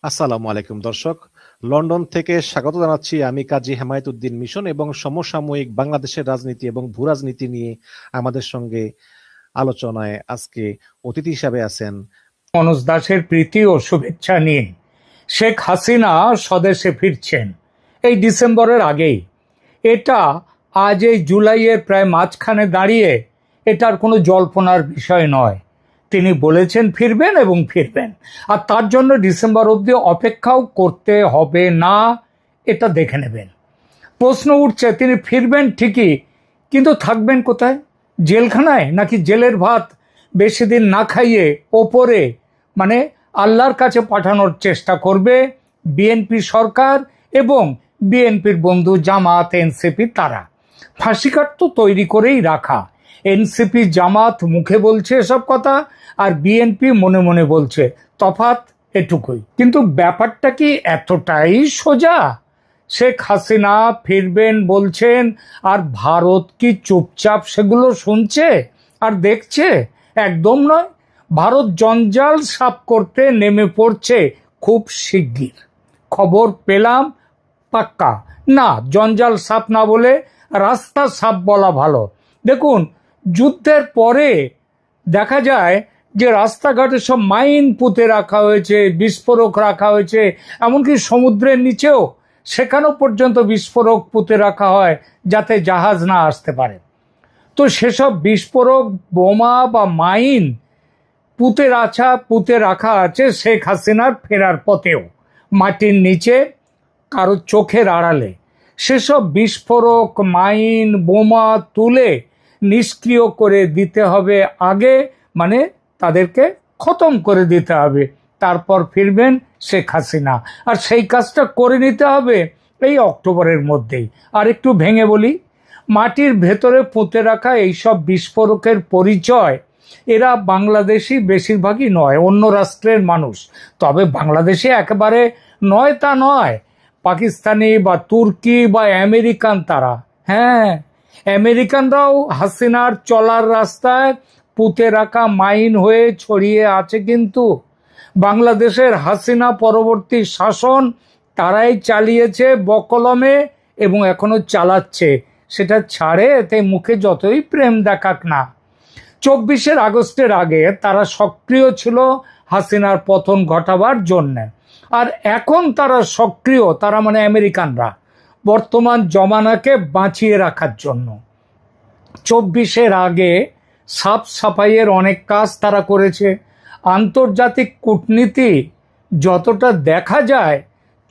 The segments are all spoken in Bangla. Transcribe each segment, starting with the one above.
আসসালামু আলাইকুম দর্শক। লন্ডন থেকে স্বাগত জানাচ্ছি আমি কাজী হেমায়েতুদ্দিন মিশন এবং সমসাময়িক বাংলাদেশের রাজনীতি এবং ভূরাজনীতি নিয়ে আমাদের সঙ্গে আলোচনায় আজকে অতিথি হিসাবে আছেন মনোজ দাসের প্রীতি ও শুভেচ্ছা নিয়ে। শেখ হাসিনা স্বদেশে ফিরছেন এই ডিসেম্বরের আগেই। এটা আজ এই জুলাইয়ের প্রায় মাঝখানে দাঁড়িয়ে এটার কোনো জল্পনার বিষয় নয়। তিনি বলেছেন ফিরবেন এবং ফিরবেন, আর তার জন্য ডিসেম্বর অবধি অপেক্ষাও করতে হবে না, এটা দেখে নেবেন। প্রশ্ন উঠছে তিনি ফিরবেন ঠিকই, কিন্তু থাকবেন কোথায়? জেলখানায়, নাকি জেলের ভাত বেশি দিন না খাইয়ে ওপরে মানে আল্লাহর কাছে পাঠানোর চেষ্টা করবে বিএনপি সরকার এবং বিএনপির বন্ধু জামাত এনসিপি? তারা ফাঁসিকাট তো তৈরি করেই রাখা। এনসিপি জামাত মুখে বলছে এসব কথা, আর বিএনপি মনে মনে বলছে। তফাৎ এটুকুই। কিন্তু ব্যাপারটা কি এতটাই সোজা? শেখ হাসিনা ফিরবেন বলছেন, আর ভারত কি চুপচাপ সেগুলো শুনছে আর দেখছে? একদম নয়। ভারত জঞ্জাল সাফ করতে নেমে পড়ছে খুব শিগগির। খবর পেলাম পাক্কা। না, জঞ্জাল সাফ না বলে রাস্তা সাফ বলা ভালো। দেখুন, যুদ্ধের পরে দেখা যায় যে রাস্তাঘাটে সব মাইন পুঁতে রাখা হয়েছে, বিস্ফোরক রাখা হয়েছে, এমনকি সমুদ্রের নিচেও সেখানেও পর্যন্ত বিস্ফোরক পুঁতে রাখা হয় যাতে জাহাজ না আসতে পারে। তো সেসব বিস্ফোরক, বোমা বা মাইন পুঁতে রাখা আছে শেখ হাসিনার ফেরার পথেও, মাটির নিচে, কারো চোখের আড়ালে। সেসব বিস্ফোরক, মাইন, বোমা তুলে নিষ্ক্রিয় করে দিতে হবে আগে, মানে তাদেরকে খতম করে দিতে হবে। তারপর ফিরবেন শেখ হাসিনা, আর সেই কাজটা করে নিতে হবে এই অক্টোবরের মধ্যেই। আর একটু ভেঙে বলি, মাটির ভেতরে পুঁতে রাখা এইসব বিস্ফোরকের পরিচয় এরা বাংলাদেশি বেশিরভাগই নয়, অন্য রাষ্ট্রের মানুষ। তবে বাংলাদেশে একেবারে নয় তা নয়, পাকিস্তানি বা তুর্কি বা আমেরিকান তারা। হ্যাঁ, আমেরিকানরাও হাসিনার চলার রাস্তায় পুঁতে রাখা মাইন হয়ে ছড়িয়ে আছে। কিন্তু বাংলাদেশের হাসিনা পরবর্তী শাসন তারাই চালিয়েছে বকলমে এবং এখনো চালাচ্ছে। সেটা ছাড়ে এতে মুখে যতই প্রেম দেখাক না। 24শে আগস্টের আগে তারা সক্রিয় ছিল হাসিনার পতন ঘটাবার জন্যে, আর এখন তারা সক্রিয়, তারা মানে আমেরিকানরা, বর্তমান জমানাকে বাঁচিয়ে রাখার জন্য। 24-এর আগে সাফ সাফাইয়ের অনেক কাজ তারা করেছে। আন্তর্জাতিক কূটনীতি যতটা দেখা যায়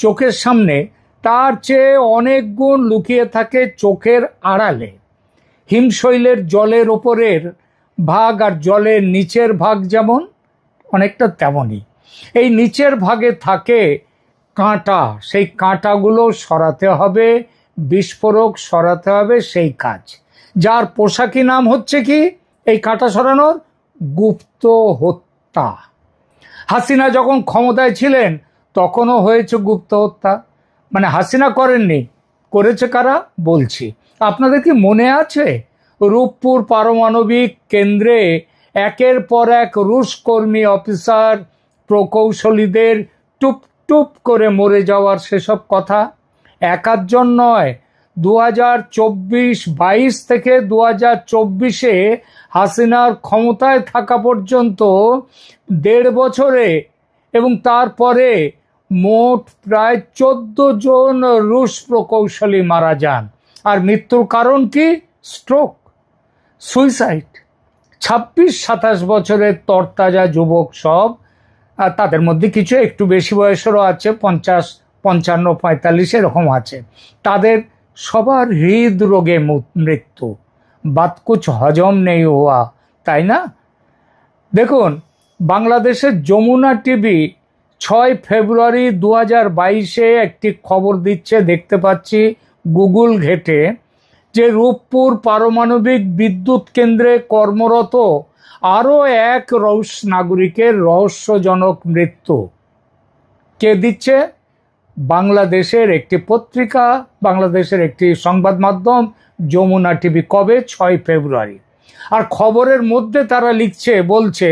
চোখের সামনে, তার চেয়ে অনেক গুণ লুকিয়ে থাকে চোখের আড়ালে। হিমশৈলের জলের ওপরের ভাগ আর জলের নিচের ভাগ যেমন, অনেকটা তেমনই এই নিচের ভাগে থাকে কাঁটা। সেই কাঁটাগুলো সরাতে হবে, বিস্ফোরক সরাতে হবে, সেই কাজ। যার পোশাকি নাম হচ্ছে কি এই কাঁটা সরানোর? গুপ্ত হত্যা। হাসিনা যখন ক্ষমতায় ছিলেন তখনও হয়েছে গুপ্ত হত্যা। মানে হাসিনা করেননি, করেছে কারা বলছি। আপনাদের কি মনে আছে রূপপুর পারমাণবিক কেন্দ্রে একের পর এক রুশ কর্মী, অফিসার, প্রকৌশলীদের টুপ টুপ করে মরে যাওয়ার সেসব কথা? এক আধজন নয়, 2024-22 থেকে 2024-এ হাসিনার ক্ষমতায় থাকা পর্যন্ত 1.5 বছরে এবং তারপরে মোট প্রায় 14 জন রুশ প্রকৌশলী মারা যান। আর মৃত্যুর কারণ কি? Stroke, suicide. 26-27 বছরের তরতাজা যুবক সব, আর তাদের মধ্যে কিছু একটু বেশি বয়সেরও আছে, 50, 55, 45 এরকম আছে। তাদের সবার হৃদরোগে মৃত্যু। বাত কুছ হজম নেই হওয়া, তাই না? দেখুন, বাংলাদেশের যমুনা টিভি 6 ফেব্রুয়ারি 2022-এ একটি খবর দিচ্ছে, দেখতে পাচ্ছি গুগল ঘেটে, যে রূপপুর পারমাণবিক বিদ্যুৎ কেন্দ্রে কর্মরত আরও এক রুশ নাগরিকের রহস্যজনক মৃত্যু। কে দিচ্ছে? বাংলাদেশের একটি পত্রিকা, বাংলাদেশের একটি সংবাদ মাধ্যম যমুনা টিভি। কবে? 6 ফেব্রুয়ারি। আর খবরের মধ্যে তারা লিখছে, বলছে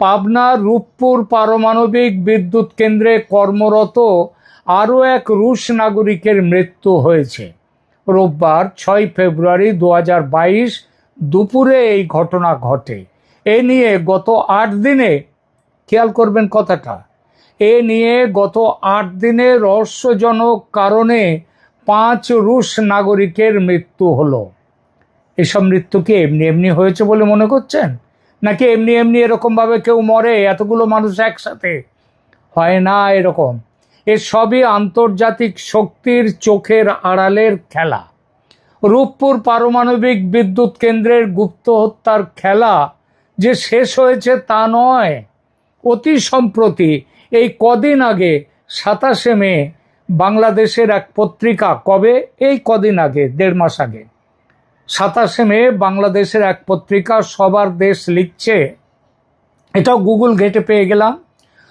পাবনার রূপপুর পারমাণবিক বিদ্যুৎ কেন্দ্রে কর্মরত আরও এক রুশ নাগরিকের মৃত্যু হয়েছে। রোববার 6 ফেব্রুয়ারি 2022 দুপুরে এই ঘটনা ঘটে। এ নিয়ে গত 8 দিনে, খেয়াল করবেন কথাটা, এ নিয়ে গত 8 দিনে রহস্যজনক কারণে 5 রুশ নাগরিকের মৃত্যু হলো। এসব মৃত্যু কি এমনি এমনি হয়েছে বলে মনে করছেন, নাকি এমনি এমনি এরকমভাবে কেউ মরে এতগুলো মানুষ একসাথে? হয় না এরকম। এ সবই আন্তর্জাতিক শক্তির চোখের আড়ালের খেলা। রূপপুর পারমাণবিক বিদ্যুৎ কেন্দ্রের গুপ্ত হত্যার খেলা যে শেষ হয়েছে তা নয়। অতি সম্প্রতি এই কদিন আগে 27শে মে বাংলাদেশের এক পত্রিকা, কবে, এই কদিন আগে, 1.5 মাস আগে, 27শে মে বাংলাদেশের এক পত্রিকা সবার দেশ লিখছে, এটাও গুগল ঘেটে পেয়ে গেলাম,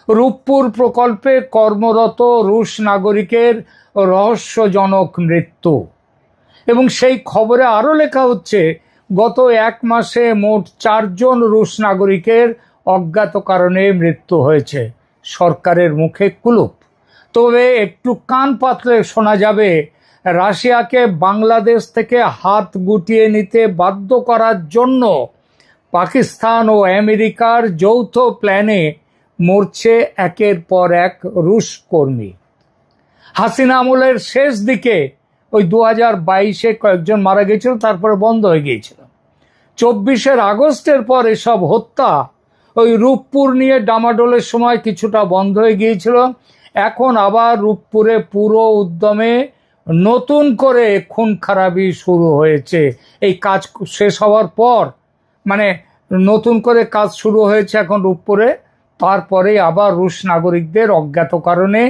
রূপপুর প্রকল্পে কর্মরত রুশ নাগরিকের রহস্যজনক মৃত্যু। এবং সেই খবরে আরও লেখা হচ্ছে, গত 1 মাসে মোট 4 জন রুশ নাগরিকের অজ্ঞাত কারণে মৃত্যু হয়েছে। সরকারের মুখে কুলুপ। তবে একটু কান পাতলে শোনা যাবে, রাশিয়াকে বাংলাদেশ থেকে হাত গুটিয়ে নিতে বাধ্য করার জন্য পাকিস্তান ও আমেরিকার যৌথ প্ল্যানে মরছে একের পর এক রুশ কর্মী। হাসিনা আমলের শেষ দিকে ওই 2022-এ কয়েকজন মারা গিয়েছিল, তারপরে বন্ধ হয়ে গিয়েছিল। 24 আগস্টের পর এসব হত্যা ওই রূপপুর নিয়ে ডামাডোলের সময় কিছুটা বন্ধ হয়ে গিয়েছিল। এখন আবার রূপপুরে পুরো উদ্যমে নতুন করে খুন খারাপি শুরু হয়েছে। এই কাজ শেষ হওয়ার পর, মানে নতুন করে কাজ শুরু হয়েছে এখন রূপপুরে, তারপরে আবার রুশ নাগরিকদের অজ্ঞাত কারণে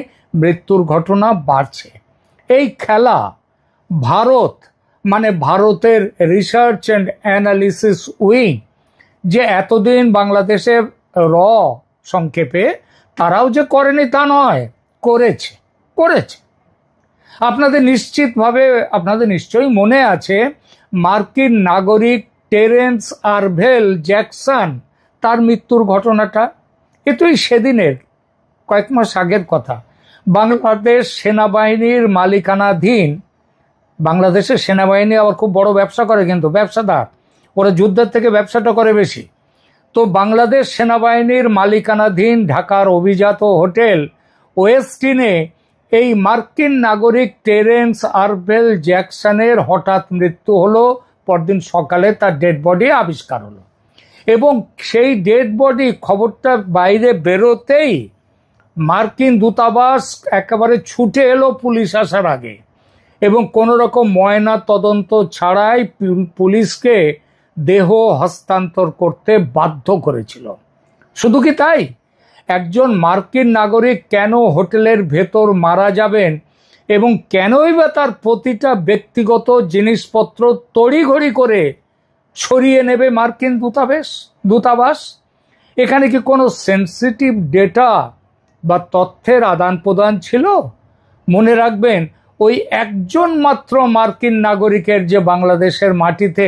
মৃত্যুর ঘটনা বাড়ছে। এই খেলা ভারত, মানে ভারতের রিসার্চ অ্যান্ড অ্যানালিসিস উইং, যে এতদিন বাংলাদেশে সংক্ষেপে, তারাও যে করেনি তা নয়, করেছে। আপনাদের নিশ্চয়ই মনে আছে মার্কিন নাগরিক টেরেন্স আরভেল জ্যাকসন, তার মৃত্যুর ঘটনাটা। এ তো সেদিনের, কয়েক মাস আগের কথা। বাংলাদেশ সেনাবাহিনীর মালিকানাধীন, বাংলাদেশের সেনাবাহিনী আবার খুব বড় ব্যবসা করে, কিন্তু ব্যবসাদার, ওরা যুদ্ধের থেকে ব্যবসাটা করে বেশি। তো বাংলাদেশ সেনাবাহিনীর মালিকানাধীন ঢাকার অভিজাত হোটেল ওয়েস্টিনে এই মার্কিন নাগরিক টেরেন্স আরভেল জ্যাকসনের হঠাৎ মৃত্যু হলো। পরদিন সকালে তার ডেড বডি আবিষ্কার হলো, এবং সেই ডেড বডি খবরটা বাইরে বেরোতেই মার্কিন দূতাবাস একেবারে ছুটে এলো পুলিশ আসার আগে, এবং কোনো রকম ময়না তদন্ত ছাড়াই পুলিশকে দেহ হস্তান্তর করতে বাধ্য করেছিল। শুধু কি তাই, একজন মার্কিন নাগরিক কেন হোটেলের ভেতর মারা যাবেন এবং কেনই বা তার প্রতিটা ব্যক্তিগত জিনিসপত্র তড়িঘড়ি করে ছড়িয়ে নেবে মার্কিন দূতাবাস? এখানে কি কোনো সেন্সিটিভ ডেটা বা তথ্যের আদান প্রদান ছিল? মনে রাখবেন, ওই একজন মাত্র মার্কিন নাগরিকের যে বাংলাদেশের মাটিতে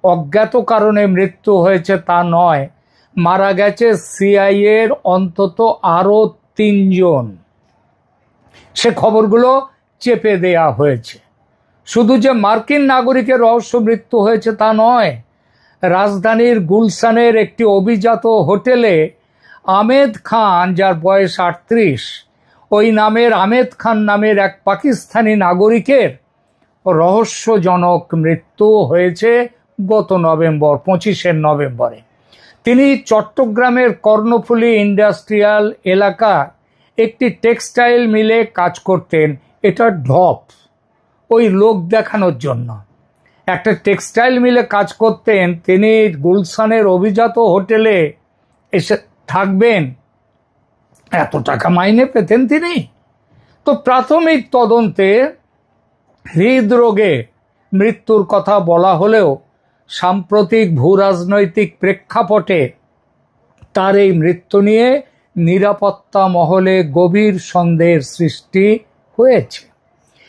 অজ্ঞাত কারণে মৃত্যু হয়েছে তা নয়, মারা গেছে সিআইএর অন্তত আরও 3 জন। সে খবরগুলো চেপে দেয়া হয়েছে। শুধু যে মার্কিন নাগরিকের রহস্য মৃত্যু হয়েছে তা নয়, রাজধানীর গুলশানের একটি অভিজাত হোটেলে আহমেদ খান, যার বয়স 38, ওই নামের আহমেদ খান নামের এক পাকিস্তানি নাগরিকের রহস্যজনক মৃত্যু হয়েছে গত 25 নভেম্বরে। তিনি চট্টগ্রামের কর্ণফুলী ইন্ডাস্ট্রিয়াল এলাকার একটি টেক্সটাইল মিলে কাজ করতেন। এটা ঢপ, ওই লোক দেখানোর জন্য। একটা টেক্সটাইল মিলে কাজ করতেন, তিনি গুলশানের অভিজাত হোটেলে এসে থাকবেন, এত টাকা মাইনে পেতেন তিনি। তো প্রাথমিক তদন্তে হৃদরোগে মৃত্যুর কথা বলা হলেও সাম্প্রতিক ভূরাজনৈতিক প্রেক্ষাপটে তার এই মৃত্যু নিয়ে নিরাপত্তা মহলে গভীর সন্দেহের সৃষ্টি হয়েছে।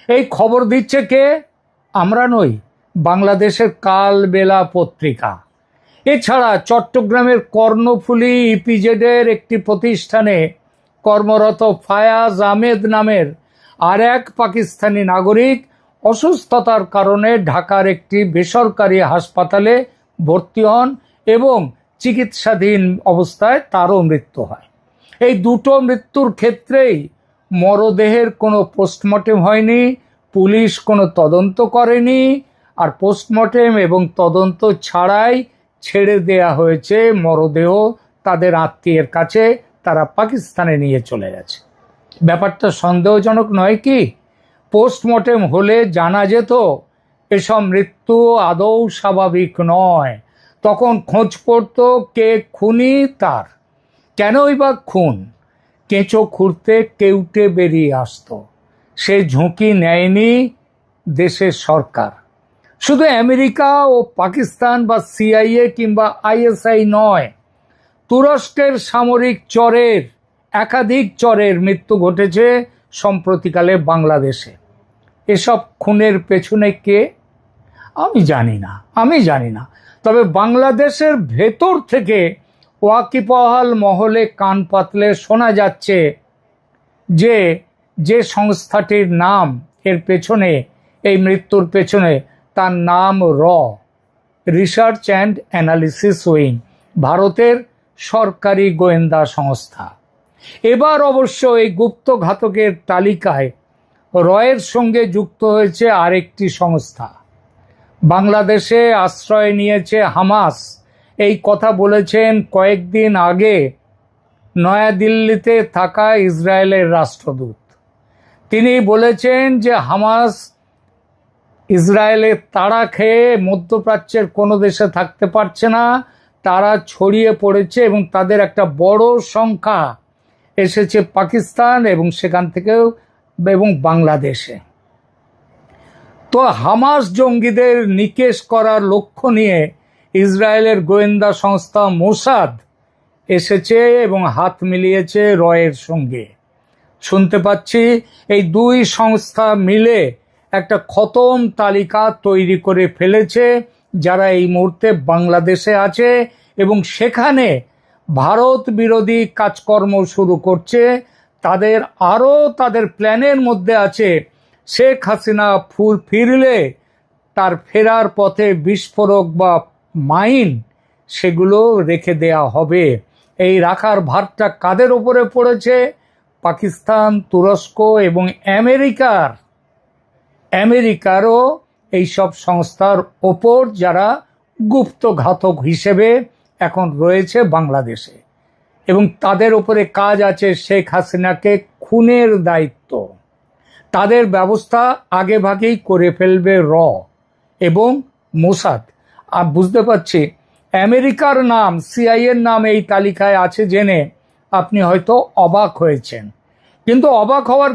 এই খবর দিচ্ছে কে? আমরা নই, বাংলাদেশের কালবেলা পত্রিকা। এছাড়া চট্টগ্রামের কর্ণফুলী ইপিজেডের একটি প্রতিষ্ঠানে কর্মরত ফায়াজ আহমেদ নামের আর এক পাকিস্তানি নাগরিক অসুস্থতার কারণে ঢাকার একটি বেসরকারি হাসপাতালে ভর্তি হন এবং চিকিৎসাধীন অবস্থায় তারও মৃত্যু হয়। এই দুটো মৃত্যুর ক্ষেত্রেই মরদেহের কোনো পোস্টমর্টেম হয়নি, পুলিশ কোনো তদন্ত করেনি, আর পোস্টমর্টেম এবং তদন্ত ছাড়াই ছেড়ে দেয়া হয়েছে মরদেহ তাদের আত্মীয়ের কাছে, তারা পাকিস্তানে নিয়ে চলে গেছে। ব্যাপারটা সন্দেহজনক নয় কি? পোস্টমর্টেম হলে জানা যেত এসব মৃত্যু আদৌ স্বাভাবিক নয়। তখন খোঁজ পড়তো কে খুনি, তার কেনই বা খুন। কেঁচো খুঁড়তে কেউটে বেরিয়ে আসতো। সে ঝুঁকি নেয়নি দেশের সরকার। শুধু আমেরিকা ও পাকিস্তান বা সিআইএ কিংবা আইএসআই নয়, তুরস্কের সামরিক চরের একাধিক চরের মৃত্যু ঘটেছে সম্প্রতিকালে বাংলাদেশে। এসব খুনের পেছনে কে? আমি জানি না। তবে বাংলাদেশের ভেতর থেকে ওয়াকিবহাল মহলে কান পাতলে শোনা যাচ্ছে যে যে সংস্থাটির নাম এর পেছনে, এই মৃত্যুর পেছনে, তার নাম রিসার্চ অ্যান্ড অ্যানালিসিস উইং, ভারতের সরকারি গোয়েন্দা সংস্থা। এবার অবশ্য এই গুপ্ত ঘাতকের তালিকায় এর সঙ্গে যুক্ত হয়েছে আরেকটি সংস্থা। বাংলাদেশে আশ্রয় নিয়েছে হামাস, এই কথা বলেছেন কয়েকদিন আগে নয়াদিল্লিতে থাকা ইসরায়েলের রাষ্ট্রদূত। তিনি বলেছেন যে হামাস ইসরায়েলের তাড়া খেয়ে মধ্যপ্রাচ্যের কোনো দেশে থাকতে পারছে না, তারা ছড়িয়ে পড়েছে এবং তাদের একটা বড় সংখ্যা এসেছে পাকিস্তান এবং সেখান থেকেও এবং বাংলাদেশে। তো হামাস জঙ্গিদের নিকেশ করার লক্ষ্য নিয়ে ইসরায়েলের গোয়েন্দা সংস্থা মোসাদ এসেছে এবং হাত মিলিয়েছে এর সঙ্গে। শুনতে পাচ্ছি এই দুই সংস্থা মিলে একটা খতম তালিকা তৈরি করে ফেলেছে যারা এই মুহূর্তে বাংলাদেশে আছে এবং সেখানে ভারত বিরোধী কাজকর্ম শুরু করছে। তাদের প্ল্যানের মধ্যে আছে শেখ হাসিনা ফিরলে তার ফেরার পথে বিস্ফোরক বা মাইন সেগুলো রেখে দেয়া হবে। এই রাখার ভারটা কাদের ওপরে পড়েছে? পাকিস্তান, তুরস্ক এবং আমেরিকারও এইসব সংস্থার ওপর, যারা গুপ্ত ঘাতক হিসেবে এখন রয়েছে বাংলাদেশে, এবং তাদের ওপরে কাজ আছে শেখ হাসিনাকে খুনের দায়িত্ব। তাদের ব্যবস্থা আগেভাগেই করে ফেলবে এবং মোসাদ। আর বুঝতে পারছি আমেরিকার নাম, সিআইএর নাম এই তালিকায় আছে জেনে আপনি হয়তো অবাক হয়েছেন, কিন্তু অবাক হওয়ার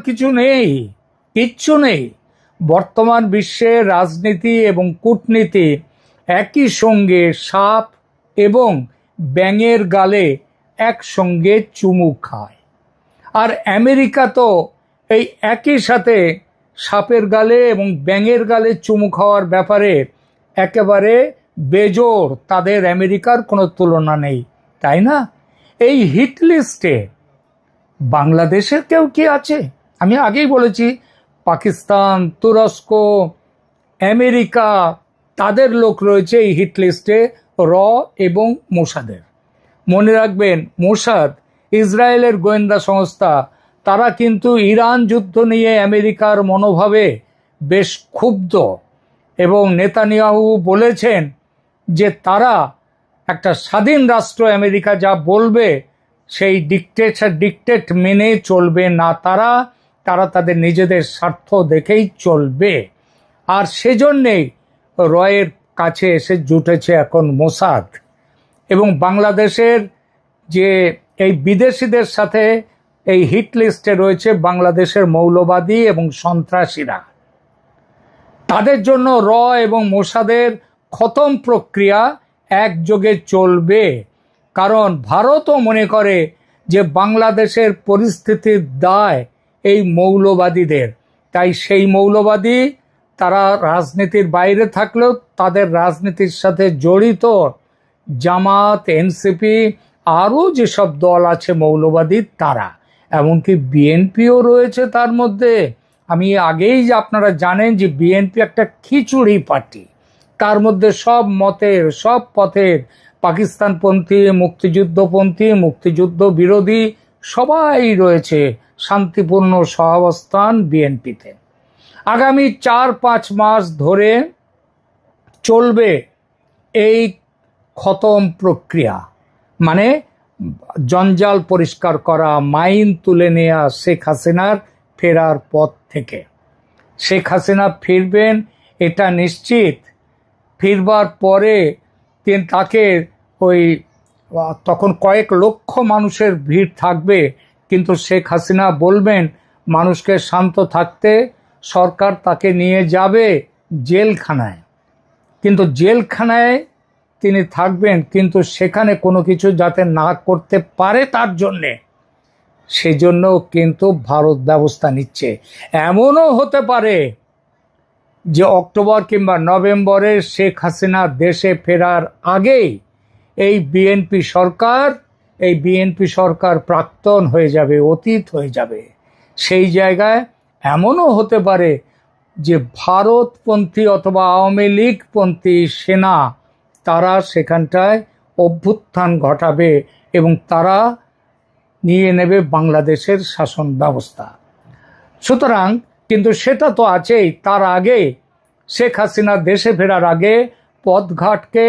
কিচ্ছু নেই। বর্তমান বিশ্বের রাজনীতি এবং কূটনীতি একই সঙ্গে সাপ এবং ব্যাঙের গালে একসঙ্গে চুমু খায়। আর আমেরিকা তো এই একই সাথে সাপের গালে এবং ব্যাঙের গালে চুমু খাওয়ার ব্যাপারে একেবারে বেজোর। তাদের আমেরিকার কোনো তুলনা নেই, তাই না? এই হিট লিস্টে বাংলাদেশের কেউ কি আছে? আমি আগেই বলেছি পাকিস্তান, তুরস্ক, আমেরিকা, তাদের লোক রয়েছে এই হিট লিস্টে এবং মোসাদের। মনে রাখবেন, মোসাদ ইসরায়েলের গোয়েন্দা সংস্থা। তারা কিন্তু ইরান যুদ্ধ নিয়ে আমেরিকার মনোভাবে বেশ ক্ষুব্ধ এবং নেতানিয়াহু বলেছেন যে তারা একটা স্বাধীন রাষ্ট্র, আমেরিকা যা বলবে সেই ডিকটেট মেনে চলবে না। তারা তাদের নিজেদের স্বার্থ দেখেই চলবে। আর সেজন্যেই এর কাছে এসে জুটেছে এখন মোসাদ। এবং বাংলাদেশের যে এই বিদেশিদের সাথে এই হিট লিস্টে রয়েছে বাংলাদেশের মৌলবাদী এবং সন্ত্রাসীরা। তাদের জন্য এবং মোসাদের খতম প্রক্রিয়া একযোগে চলবে। কারণ ভারতও মনে করে যে বাংলাদেশের পরিস্থিতির দায় এই মৌলবাদীদের। তাই সেই মৌলবাদী তারা রাজনীতির বাইরে থাকলেও তাদের রাজনীতির সাথে জড়িত জামাত, এনসিপি, আরও যেসব দল আছে মৌলবাদী তারা, এমনকি বিএনপিও রয়েছে তার মধ্যে। আমি আগেই যে আপনারা জানেন যে বিএনপি একটা খিচুড়ি পার্টি, তার মধ্যে সব মতের, সব পথের, পাকিস্তানপন্থী, মুক্তিযুদ্ধপন্থী, মুক্তিযুদ্ধ বিরোধী সবাই রয়েছে। শান্তিপূর্ণ সহাবস্থান বিএনপিতে। আগামী 4-5 মাস ধরে চলবে এই খতম প্রক্রিয়া, মানে জঞ্জাল পরিষ্কার করা, মাইন তুলে নেওয়া শেখ হাসিনার ফেরার পথ থেকে। শেখ হাসিনা ফিরবেন এটা নিশ্চিত। ফিরবার পরে তাকে তখন কয়েক লক্ষ মানুষের ভিড় থাকবে, কিন্তু শেখ হাসিনা বলবেন মানুষকে শান্ত থাকতে, সরকার তাকে নিয়ে যাবে জেলখানায়। কিন্তু জেলখানায় তিনি থাকবেন, কিন্তু সেখানে কোনো কিছু যাতে না করতে পারে তার জন্যে, সেজন্য কিন্তু ভারত ব্যবস্থা নিচ্ছে। এমনও হতে পারে যে অক্টোবর কিংবা নভেম্বরে শেখ হাসিনা দেশে ফেরার আগেই এই বিএনপি সরকার প্রাক্তন হয়ে যাবে, অতীত হয়ে যাবে। সেই জায়গায় এমনও হতে পারে যে ভারতপন্থী অথবা আওয়ামী লীগপন্থী সেনা তারা সেখানটায় অভ্যুত্থান ঘটাবে এবং তারা নিয়ে নেবে বাংলাদেশের শাসন ব্যবস্থা। সুতরাং কিন্তু সেটা তো আছেই, তার আগে শেখ হাসিনা দেশে ফেরার আগে পথঘাটকে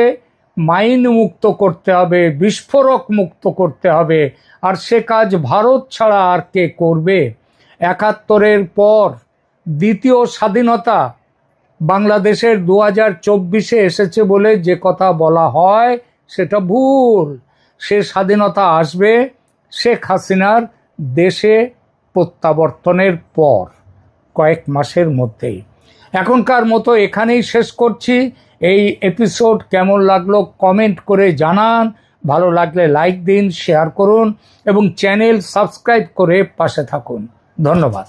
মাইন মুক্ত করতে হবে, বিস্ফোরক মুক্ত করতে হবে। আর সে কাজ ভারত ছাড়া আর কে করবে? ৭১-এর পর দ্বিতীয় স্বাধীনতা বাংলাদেশের 2024-এ এসেছে বলে যে কথা বলা হয় সেটা ভুল। সে স্বাধীনতা আসবে শেখ হাসিনার দেশে প্রত্যাবর্তনের পর কয়েক মাসের মধ্যেই। এখনকার মতো এখানেই শেষ করছি। এই এপিসোড কেমন লাগলো কমেন্ট করে জানান। ভালো লাগলে লাইক দিন, শেয়ার করুন এবং চ্যানেল সাবস্ক্রাইব করে পাশে থাকুন। ধন্যবাদ।